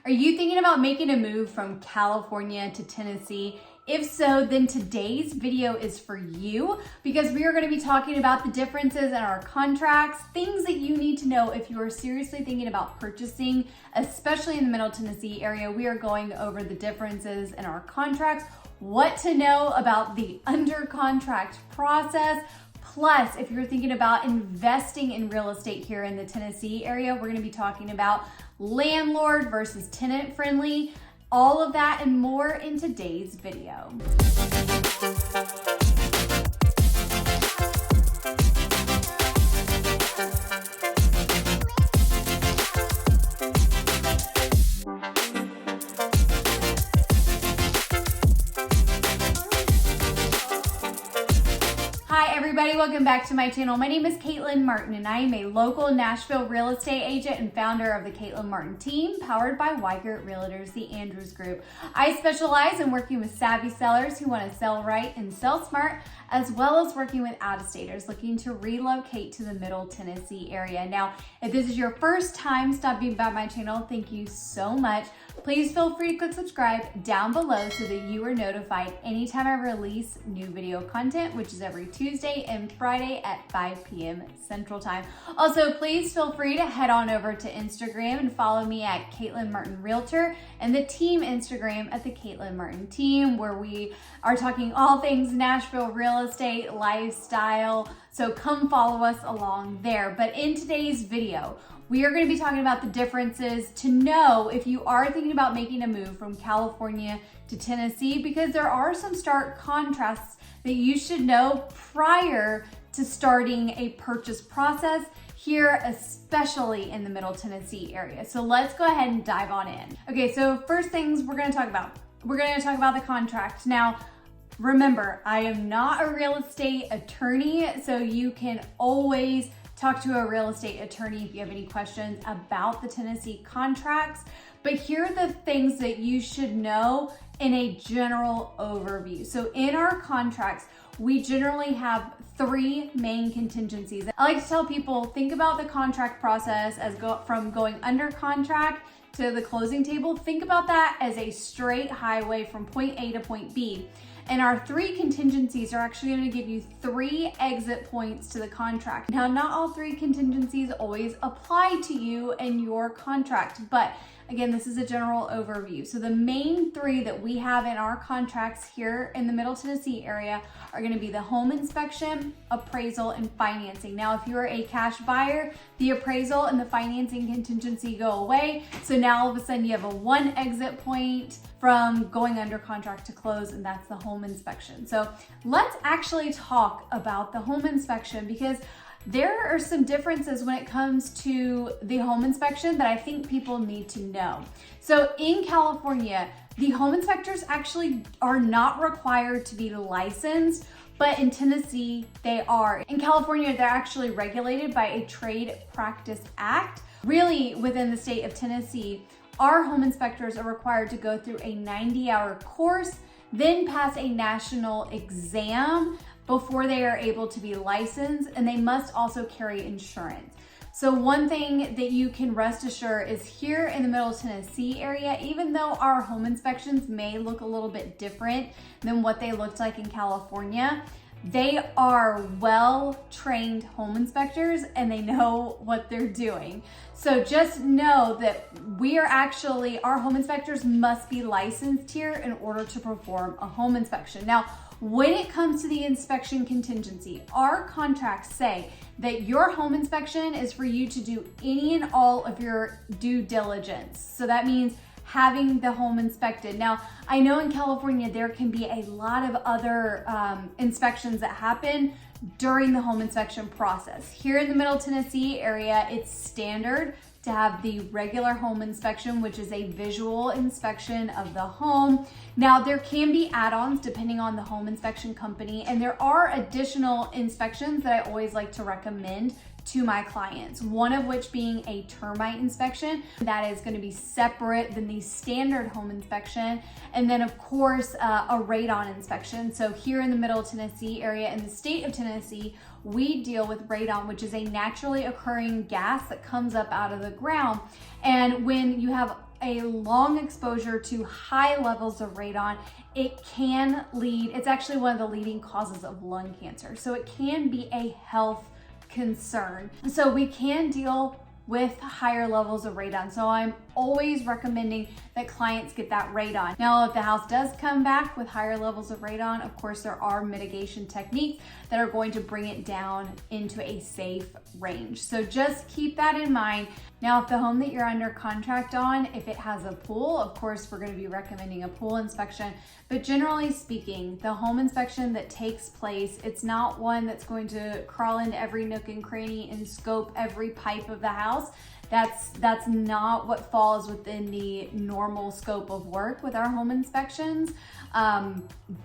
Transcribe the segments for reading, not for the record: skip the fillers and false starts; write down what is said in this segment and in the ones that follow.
Are you thinking about making a move from California to Tennessee? If so, then today's video is for you because we are going to be talking about the differences in our contracts, things that you need to know if you are seriously thinking about purchasing, especially in the Middle Tennessee area. We are going over the differences in our contracts, what to know about the under contract process. Plus, if you're thinking about investing in real estate here in the Tennessee area, we're going to be talking about landlord versus tenant friendly, all of that and more in today's video. Everybody, welcome back to my channel. My name is Caitlin Martin and I am a local Nashville real estate agent and founder of the Caitlin Martin team, powered by 𝐋𝐈𝐊𝐄 Realtors, the Andrews Group. I specialize in working with savvy sellers who want to sell right and sell smart, as well as working with out-of-staters looking to relocate to the Middle Tennessee area. Now, if this is your first time stopping by my channel, thank you so much. Please feel free to click subscribe down below so that you are notified anytime I release new video content, which is every Tuesday and Friday at 5 p.m. Central Time. Also, please feel free to head on over to Instagram and follow me at Caitlin Martin Realtor and the team Instagram at the Caitlin Martin team, where we are talking all things Nashville real estate, lifestyle. So come follow us along there. But in today's video, we are going to be talking about the differences to know if you are thinking about making a move from California to Tennessee, because there are some stark contrasts that you should know prior to starting a purchase process here, especially in the Middle Tennessee area. So let's go ahead and dive on in. Okay, so first things we're going to talk about the contract. Now, remember, I am not a real estate attorney, so you can always talk to a real estate attorney if you have any questions about the Tennessee contracts. But here are the things that you should know in a general overview. So in our contracts, we generally have three main contingencies. I like to tell people, think about the contract process as from going under contract to the closing table. Think about that as a straight highway from point A to point B. And our three contingencies are actually going to give you three exit points to the contract. Now, not all three contingencies always apply to you and your contract, but again, this is a general overview. So the main three that we have in our contracts here in the Middle Tennessee area are going to be the home inspection, appraisal, and financing. Now, if you're a cash buyer, the appraisal and the financing contingency go away. So now all of a sudden you have a one exit point from going under contract to close, and that's the home inspection. So let's actually talk about the home inspection, because there are some differences when it comes to the home inspection that I think people need to know. So in California, the home inspectors actually are not required to be licensed, but in Tennessee, they are. In California, they're actually regulated by a Trade Practice Act. Really, within the state of Tennessee, our home inspectors are required to go through a 90-hour course, then pass a national exam before they are able to be licensed, and they must also carry insurance. So one thing that you can rest assured is here in the Middle Tennessee area, even though our home inspections may look a little bit different than what they looked like in California, they are well-trained home inspectors and they know what they're doing. So just know that our home inspectors must be licensed here in order to perform a home inspection. Now, when it comes to the inspection contingency, our contracts say that your home inspection is for you to do any and all of your due diligence. So that means having the home inspected. Now, I know in California, there can be a lot of other inspections that happen during the home inspection process. Here in the Middle Tennessee area, it's standard to have the regular home inspection, which is a visual inspection of the home. Now, there can be add-ons depending on the home inspection company, and there are additional inspections that I always like to recommend to my clients, one of which being a termite inspection. That is going to be separate than the standard home inspection. And then of course, a radon inspection. So here in the Middle Tennessee area, in the state of Tennessee, we deal with radon, which is a naturally occurring gas that comes up out of the ground. And when you have a long exposure to high levels of radon, it can lead, it's actually one of the leading causes of lung cancer. So it can be a health concern. So we can deal with higher levels of radon. So I'm always recommending that clients get that radon. Now, if the house does come back with higher levels of radon, of course, there are mitigation techniques that are going to bring it down into a safe range. So just keep that in mind. Now, if the home that you're under contract on, if it has a pool, of course, we're going to be recommending a pool inspection. But generally speaking, the home inspection that takes place, it's not one that's going to crawl into every nook and cranny and scope every pipe of the house. That's not what falls within the normal scope of work with our home inspections.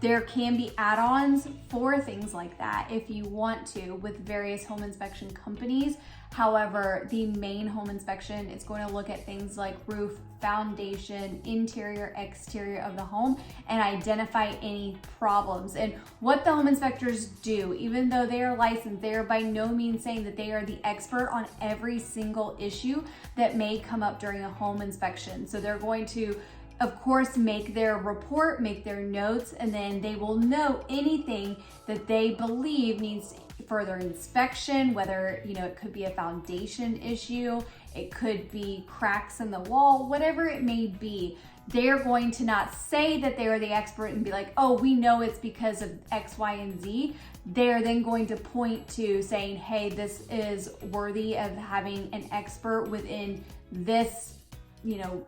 There can be add-ons for things like that if you want to with various home inspection companies. However, the main home inspection is going to look at things like roof, foundation, interior, exterior of the home, and identify any problems. And what the home inspectors do, even though they are licensed, they are by no means saying that they are the expert on every single issue that may come up during a home inspection. So they're going to, of course, make their report, make their notes, and then they will note anything that they believe needs further inspection, whether, it could be a foundation issue, it could be cracks in the wall, whatever it may be. They're going to not say that they are the expert and be like, oh, we know it's because of X, Y, and Z. They're then going to point to saying, hey, this is worthy of having an expert within this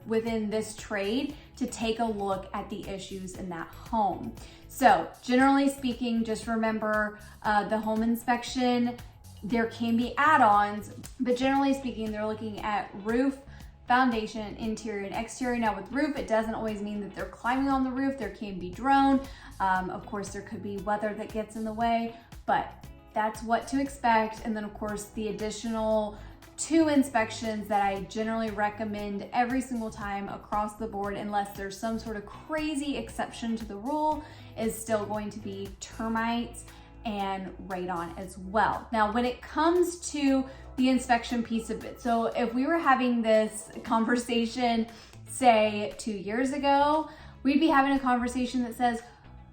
within this trade to take a look at the issues in that home. So generally speaking, just remember the home inspection, there can be add-ons, but generally speaking, they're looking at roof, foundation, interior, and exterior. Now with roof, it doesn't always mean that they're climbing on the roof. There can be drone. Of course, there could be weather that gets in the way, but that's what to expect. And then of course, the additional 2 inspections that I generally recommend every single time across the board, unless there's some sort of crazy exception to the rule, is still going to be termites and radon as well. Now, when it comes to the inspection piece of it, so if we were having this conversation, say 2 years ago, we'd be having a conversation that says,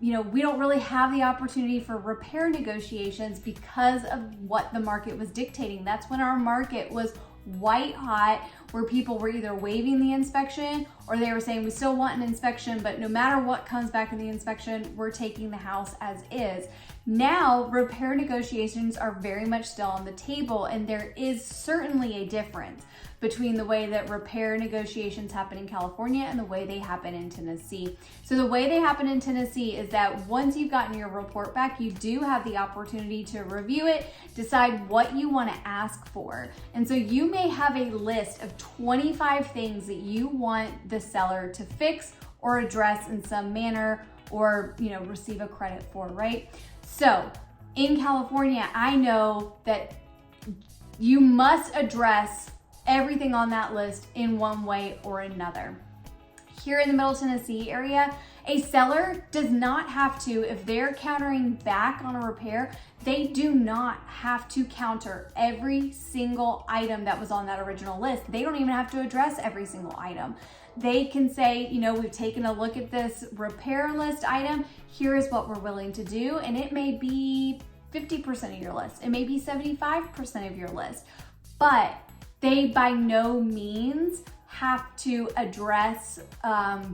we don't really have the opportunity for repair negotiations because of what the market was dictating. That's when our market was white hot, where people were either waiving the inspection or they were saying we still want an inspection, but no matter what comes back in the inspection, we're taking the house as is. Now, repair negotiations are very much still on the table, and there is certainly a difference between the way that repair negotiations happen in California and the way they happen in Tennessee. So the way they happen in Tennessee is that once you've gotten your report back, you do have the opportunity to review it, decide what you want to ask for. And so you may have a list of 25 things that you want the seller to fix or address in some manner, or receive a credit for, right? So in California, I know that you must address everything on that list in one way or another. Here in the Middle Tennessee area, a seller does not have to, if they're countering back on a repair, they do not have to counter every single item that was on that original list. They don't even have to address every single item. They can say, we've taken a look at this repair list item. Here is what we're willing to do. And it may be 50% of your list. It may be 75% of your list. But they by no means have to address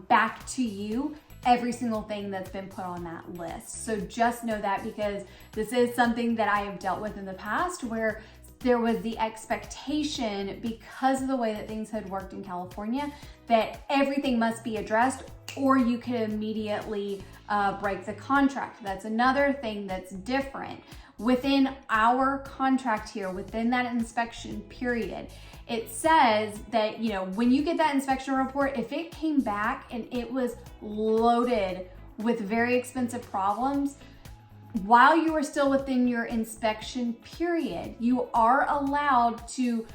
back to you every single thing that's been put on that list. So just know that, because this is something that I have dealt with in the past, where there was the expectation, because of the way that things had worked in California, that everything must be addressed or you could immediately break the contract. That's another thing that's different. Within our contract here, within that inspection period, it says that, when you get that inspection report, if it came back and it was loaded with very expensive problems, while you are still within your inspection period, you are allowed to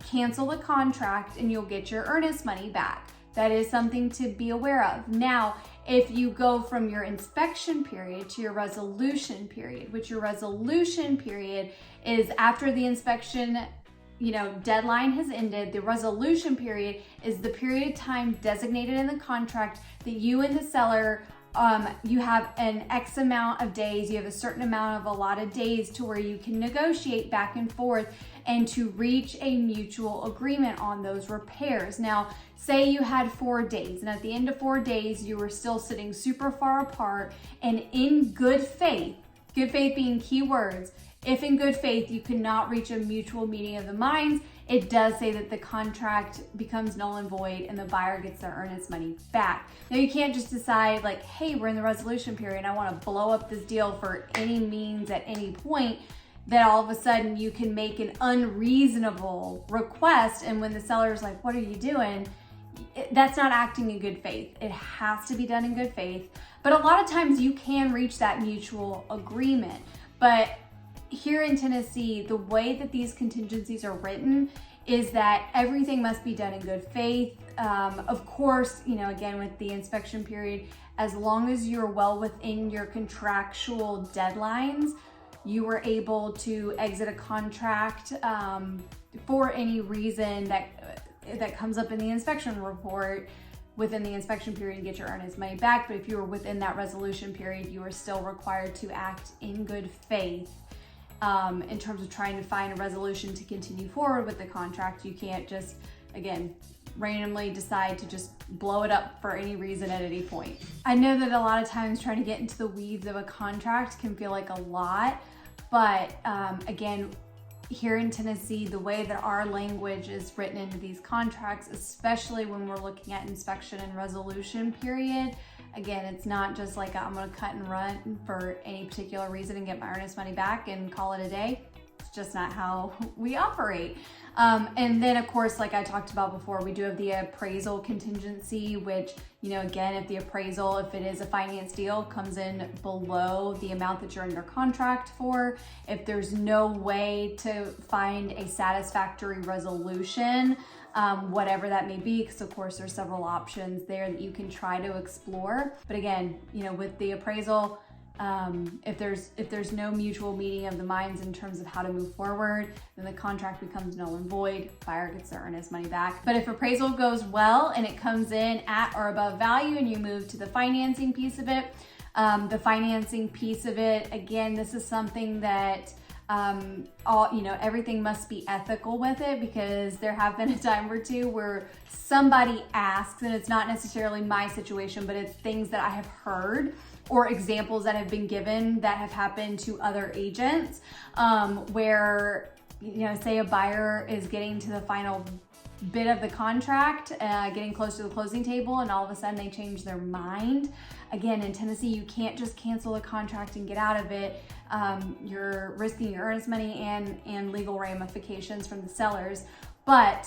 cancel the contract and you'll get your earnest money back. That is something to be aware of. Now, if you go from your inspection period to your resolution period, which your resolution period is after the inspection deadline has ended. The resolution period is the period of time designated in the contract that you and the seller, you have an X amount of days, you have a certain amount of allotted days to where you can negotiate back and forth and to reach a mutual agreement on those repairs. Now, say you had 4 days, and at the end of 4 days, you were still sitting super far apart, and in good faith being key words, if in good faith you could not reach a mutual meeting of the minds, it does say that the contract becomes null and void and the buyer gets their earnest money back. Now, you can't just decide like, hey, we're in the resolution period and I want to blow up this deal for any means at any point, that all of a sudden you can make an unreasonable request. And when the seller's like, what are you doing? That's not acting in good faith. It has to be done in good faith. But a lot of times you can reach that mutual agreement. But here in Tennessee, the way that these contingencies are written is that everything must be done in good faith. Of course, again, with the inspection period, as long as you're well within your contractual deadlines, you were able to exit a contract for any reason that comes up in the inspection report within the inspection period and get your earnest money back. But if you were within that resolution period, you are still required to act in good faith in terms of trying to find a resolution to continue forward with the contract. You can't just, again, randomly decide to just blow it up for any reason at any point. I know that a lot of times trying to get into the weeds of a contract can feel like a lot, but again, here in Tennessee, the way that our language is written into these contracts, especially when we're looking at inspection and resolution period, again, it's not just like I'm gonna cut and run for any particular reason and get my earnest money back and call it a day. It's just not how we operate. And then of course, like I talked about before, we do have the appraisal contingency, which, again, if the appraisal, if it is a finance deal, comes in below the amount that you're under contract for, if there's no way to find a satisfactory resolution, whatever that may be, because of course there's several options there that you can try to explore. But again, with the appraisal, if there's no mutual meeting of the minds in terms of how to move forward, then the contract becomes null and void. Buyer gets their earnest money back. But if appraisal goes well and it comes in at or above value and you move to the financing piece of it, again, this is something that everything must be ethical with it, because there have been a time or two where somebody asks, and it's not necessarily my situation, but it's things that I have heard or examples that have been given that have happened to other agents, where, say a buyer is getting to the final bit of the contract, getting close to the closing table, and all of a sudden they change their mind. Again, in Tennessee, you can't just cancel a contract and get out of it. You're risking your earnest money and legal ramifications from the sellers. But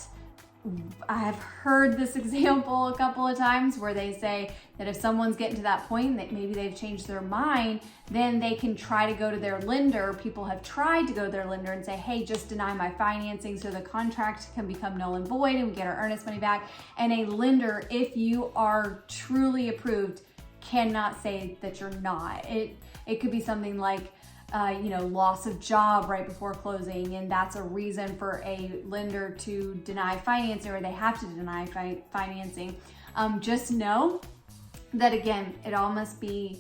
I have heard this example a couple of times where they say that if someone's getting to that point that maybe they've changed their mind, then they can try to go to their lender. People have tried to go to their lender and say, hey, just deny my financing so the contract can become null and void and we get our earnest money back. And a lender, if you are truly approved, cannot say that you're not. It could be something like loss of job right before closing, and that's a reason for a lender to deny financing, or they have to deny financing. Just know that, again, it all must be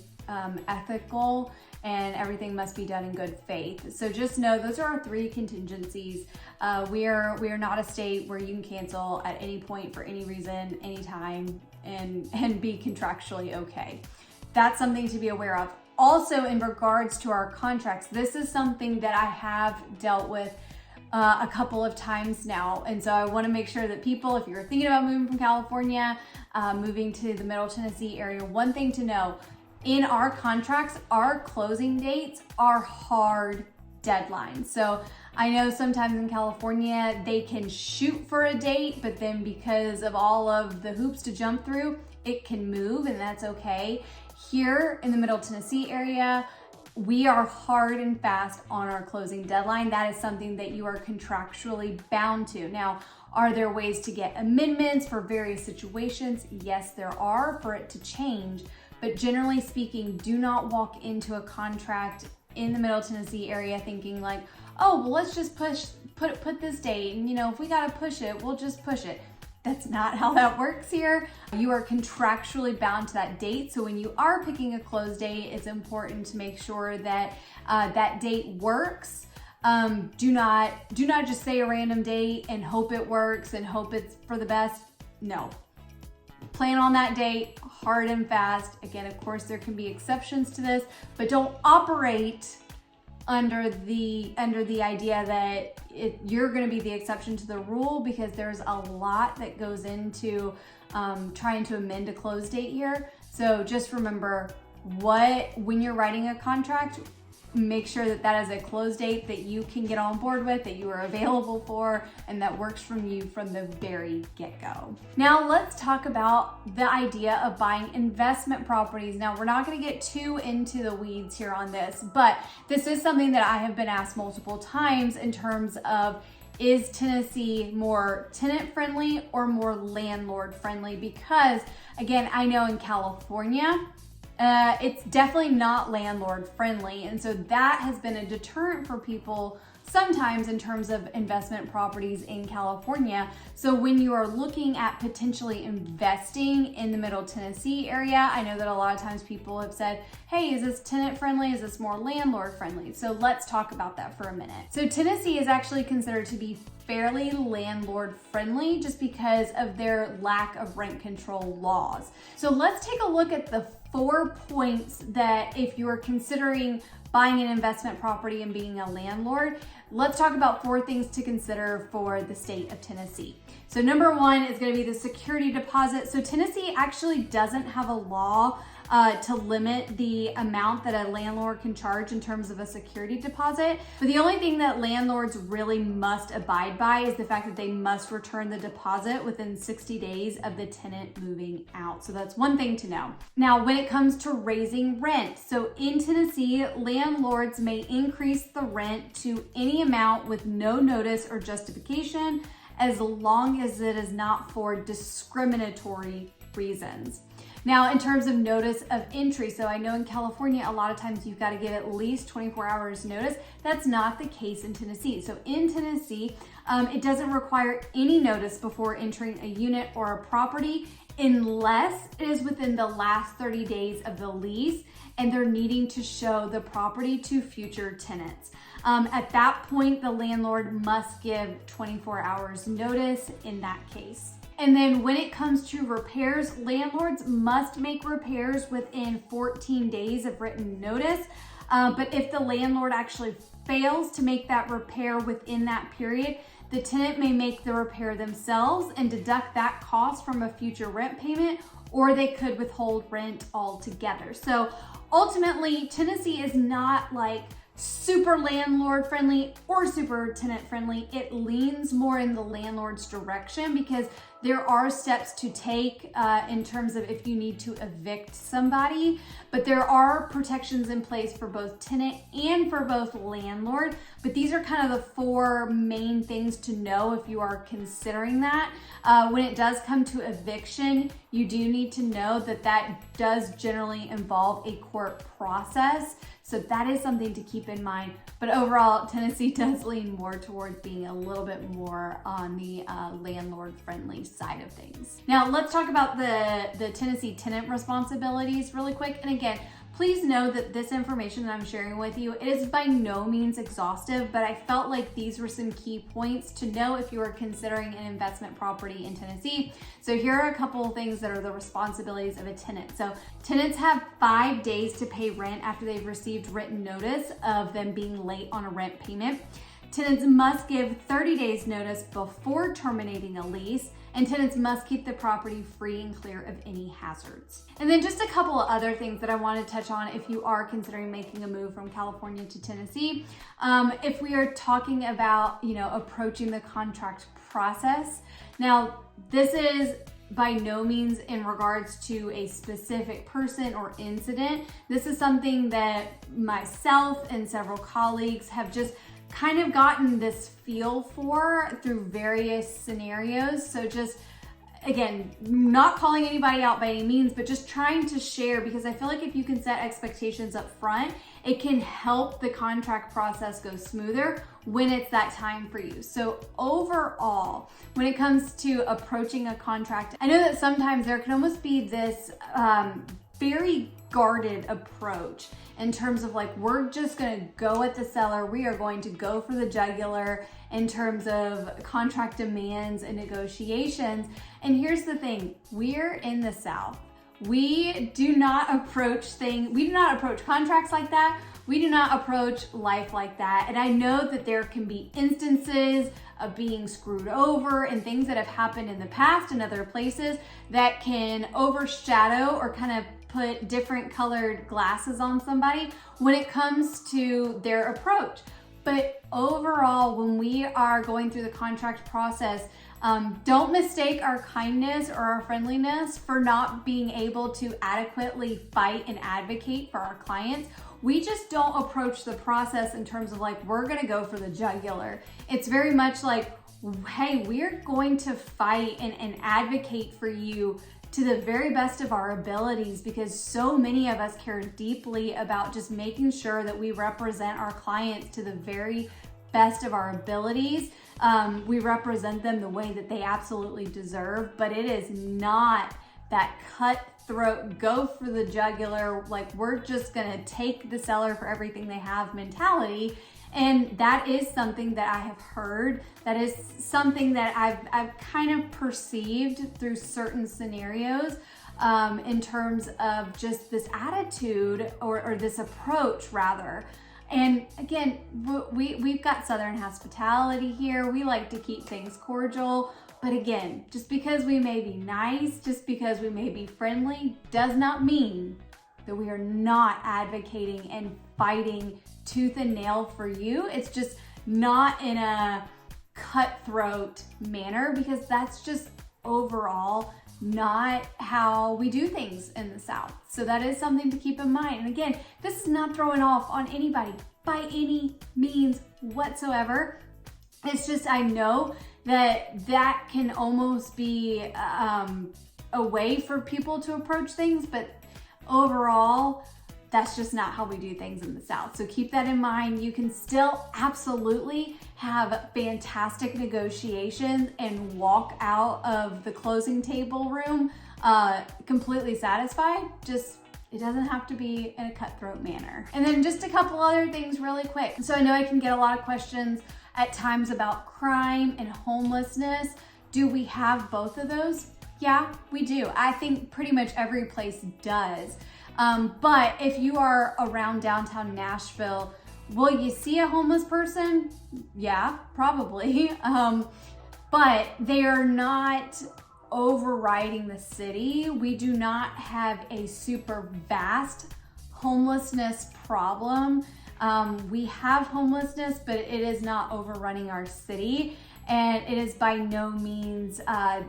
ethical and everything must be done in good faith. So just know those are our 3 contingencies. We are not a state where you can cancel at any point for any reason, anytime, and be contractually okay. That's something to be aware of. Also, in regards to our contracts, this is something that I have dealt with a couple of times now. And so I want to make sure that people, if you're thinking about moving from California, moving to the Middle Tennessee area, one thing to know, in our contracts, our closing dates are hard deadlines. So I know sometimes in California, they can shoot for a date, but then because of all of the hoops to jump through, it can move, and that's okay. Here in the Middle Tennessee area, we are hard and fast on our closing deadline. That is something that you are contractually bound to. Now, are there ways to get amendments for various situations? Yes, there are, for it to change. But generally speaking, do not walk into a contract in the Middle Tennessee area thinking like, oh, well, let's just push put this date, and if we gotta push it, we'll just push it. That's not how that works here. You are contractually bound to that date. So when you are picking a close date, it's important to make sure that that date works. Do not just say a random date and hope it works and hope it's for the best. No. Plan on that date, hard and fast. Again, of course, there can be exceptions to this, but don't operate under the idea that you're going to be the exception to the rule, because there's a lot that goes into trying to amend a close date here. So just remember, when you're writing a contract, make sure that that is a close date that you can get on board with, that you are available for, and that works from you from the very get-go. Now let's talk about the idea of buying investment properties. Now we're not going to get too into the weeds here on this, but this is something that I have been asked multiple times in terms of, is Tennessee more tenant friendly or more landlord friendly? Because again, I know in California, it's definitely not landlord friendly. And so that has been a deterrent for people sometimes in terms of investment properties in California. So when you are looking at potentially investing in the Middle Tennessee area, I know that a lot of times people have said, hey, is this tenant friendly? Is this more landlord friendly? So let's talk about that for a minute. So Tennessee is actually considered to be fairly landlord friendly just because of their lack of rent control laws. So let's take a look at the 4 points that if you are considering buying an investment property and being a landlord, let's talk about 4 things to consider for the state of Tennessee. So number 1 is going to be the security deposit. So Tennessee actually doesn't have a law to limit the amount that a landlord can charge in terms of a security deposit. But the only thing that landlords really must abide by is the fact that they must return the deposit within 60 days of the tenant moving out. So that's one thing to know. Now, when it comes to raising rent, so in Tennessee, landlords may increase the rent to any amount with no notice or justification, as long as it is not for discriminatory reasons. Now, in terms of notice of entry, so I know in California, a lot of times you've got to give at least 24 hours notice. That's not the case in Tennessee. So in Tennessee, it doesn't require any notice before entering a unit or a property unless it is within the last 30 days of the lease and they're needing to show the property to future tenants. At that point, the landlord must give 24 hours notice in that case. And then when it comes to repairs, landlords must make repairs within 14 days of written notice. But if the landlord actually fails to make that repair within that period, the tenant may make the repair themselves and deduct that cost from a future rent payment, or they could withhold rent altogether. So ultimately, Tennessee is not like super landlord friendly or super tenant friendly. It leans more in the landlord's direction because there are steps to take in terms of if you need to evict somebody, but there are protections in place for both tenant and for both landlord. But these are kind of the 4 main things to know if you are considering that. When it does come to eviction, you do need to know that that does generally involve a court process. So that is something to keep in mind. But overall, Tennessee does lean more towards being a little bit more on the landlord-friendly side of things. Now, let's talk about the Tennessee tenant responsibilities really quick. And again, please know that this information that I'm sharing with you is by no means exhaustive, but I felt like these were some key points to know if you are considering an investment property in Tennessee. So here are a couple of things that are the responsibilities of a tenant. So tenants have 5 days to pay rent after they've received written notice of them being late on a rent payment. Tenants must give 30 days notice before terminating a lease, and tenants must keep the property free and clear of any hazards. And then just a couple of other things that I want to touch on if you are considering making a move from California to Tennessee. If we are talking about, approaching the contract process. Now, this is by no means in regards to a specific person or incident. This is something that myself and several colleagues have just kind of gotten this feel for through various scenarios. So just again, not calling anybody out by any means, but just trying to share, because I feel like if you can set expectations up front, it can help the contract process go smoother when it's that time for you. So overall, when it comes to approaching a contract, I know that sometimes there can almost be this very guarded approach in terms of like, we're just gonna go at the seller, we are going to go for the jugular in terms of contract demands and negotiations. And here's the thing, we're in the South. We do not approach contracts like that. We do not approach life like that. And I know that there can be instances of being screwed over and things that have happened in the past in other places that can overshadow or kind of put different colored glasses on somebody when it comes to their approach. But overall, when we are going through the contract process, don't mistake our kindness or our friendliness for not being able to adequately fight and advocate for our clients. We just don't approach the process in terms of like, we're gonna go for the jugular. It's very much like, hey, we're going to fight and advocate for you to the very best of our abilities, because so many of us care deeply about just making sure that we represent our clients to the very best of our abilities. We represent them the way that they absolutely deserve, but it is not that cutthroat, go for the jugular, like we're just gonna take the seller for everything they have mentality. And that is something that I have heard. That is something that I've kind of perceived through certain scenarios in terms of just this attitude or this approach rather. And again, we've got Southern hospitality here. We like to keep things cordial. But again, just because we may be nice, just because we may be friendly, does not mean that we are not advocating and fighting tooth and nail for you. It's just not in a cutthroat manner, because that's just overall not how we do things in the South. So that is something to keep in mind. And again, this is not throwing off on anybody by any means whatsoever. It's just, I know that can almost be a way for people to approach things, but overall, that's just not how we do things in the South. So keep that in mind. You can still absolutely have fantastic negotiations and walk out of the closing table room completely satisfied. Just, it doesn't have to be in a cutthroat manner. And then just a couple other things really quick. So I know I can get a lot of questions at times about crime and homelessness. Do we have both of those? Yeah, we do. I think pretty much every place does. But if you are around downtown Nashville, will you see a homeless person? Yeah, probably. But they are not overriding the city. We do not have a super vast homelessness problem. We have homelessness, but it is not overrunning our city. And it is by no means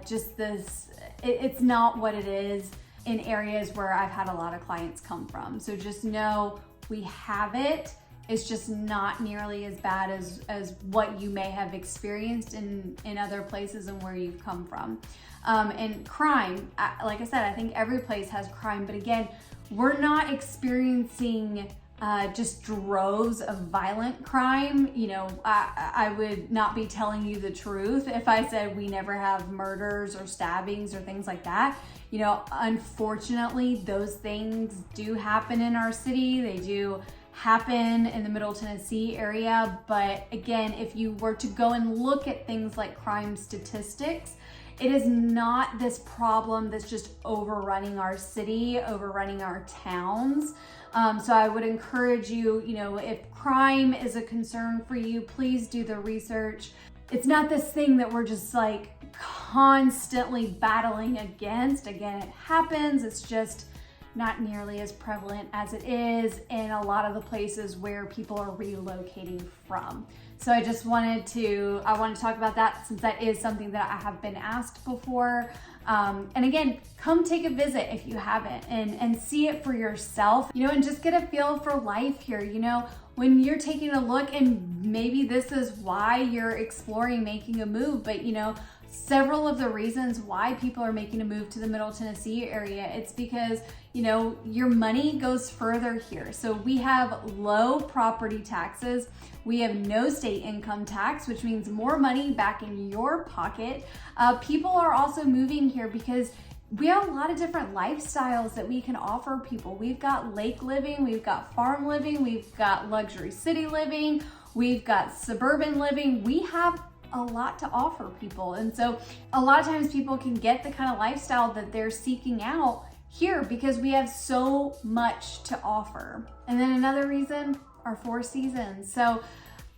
just this, it's not what it is in areas where I've had a lot of clients come from. So just know we have it. It's just not nearly as bad as what you may have experienced in other places and where you've come from. And crime, like I said, I think every place has crime, but again, we're not experiencing just droves of violent crime. You know, I would not be telling you the truth if I said we never have murders or stabbings or things like that. You know, unfortunately, those things do happen in our city. They do happen in the Middle Tennessee area. But again, if you were to go and look at things like crime statistics, it is not this problem that's just overrunning our city, overrunning our towns. So I would encourage you, you know, if crime is a concern for you, please do the research. It's not this thing that we're just like constantly battling against. Again, it happens. It's just not nearly as prevalent as it is in a lot of the places where people are relocating from. So I just wanted to, talk about that since that is something that I have been asked before. And again, come take a visit if you haven't and see it for yourself, you know, and just get a feel for life here. You know, when you're taking a look, and maybe this is why you're exploring making a move, but you know, several of the reasons why people are making a move to the Middle Tennessee area. It's because, you know, your money goes further here. So we have low property taxes. We have no state income tax, which means more money back in your pocket. People are also moving here because we have a lot of different lifestyles that we can offer people. We've got lake living, we've got farm living, we've got luxury city living, we've got suburban living. We have a lot to offer people. And so a lot of times people can get the kind of lifestyle that they're seeking out here because we have so much to offer. And then another reason are 4 seasons. So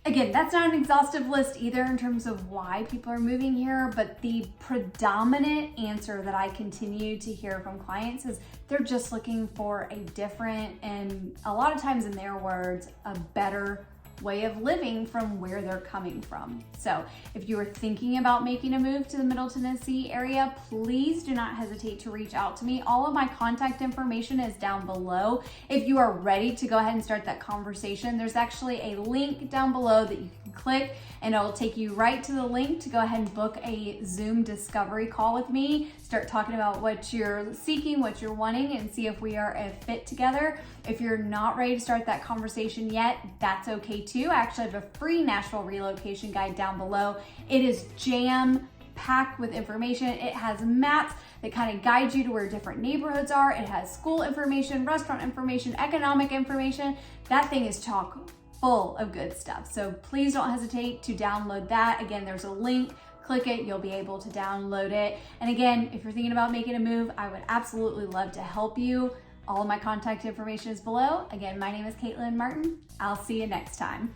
again, that's not an exhaustive list either in terms of why people are moving here, but the predominant answer that I continue to hear from clients is they're just looking for a different, and a lot of times in their words, a better way of living from where they're coming from. So if you are thinking about making a move to the Middle Tennessee area, please do not hesitate to reach out to me. All of my contact information is down below. If you are ready to go ahead and start that conversation, there's actually a link down below that you can click and it will take you right to the link to go ahead and book a Zoom discovery call with me. Start talking about what you're seeking, what you're wanting, and see if we are a fit together. If you're not ready to start that conversation yet, that's okay too. I actually have a free Nashville relocation guide down below. It is jam-packed with information. It has maps that kind of guide you to where different neighborhoods are. It has school information, restaurant information, economic information. That thing is chock full of good stuff. So please don't hesitate to download that. Again, there's a link. Click it, you'll be able to download it. And again, if you're thinking about making a move, I would absolutely love to help you. All of my contact information is below. Again, my name is Caitlin Martin. I'll see you next time.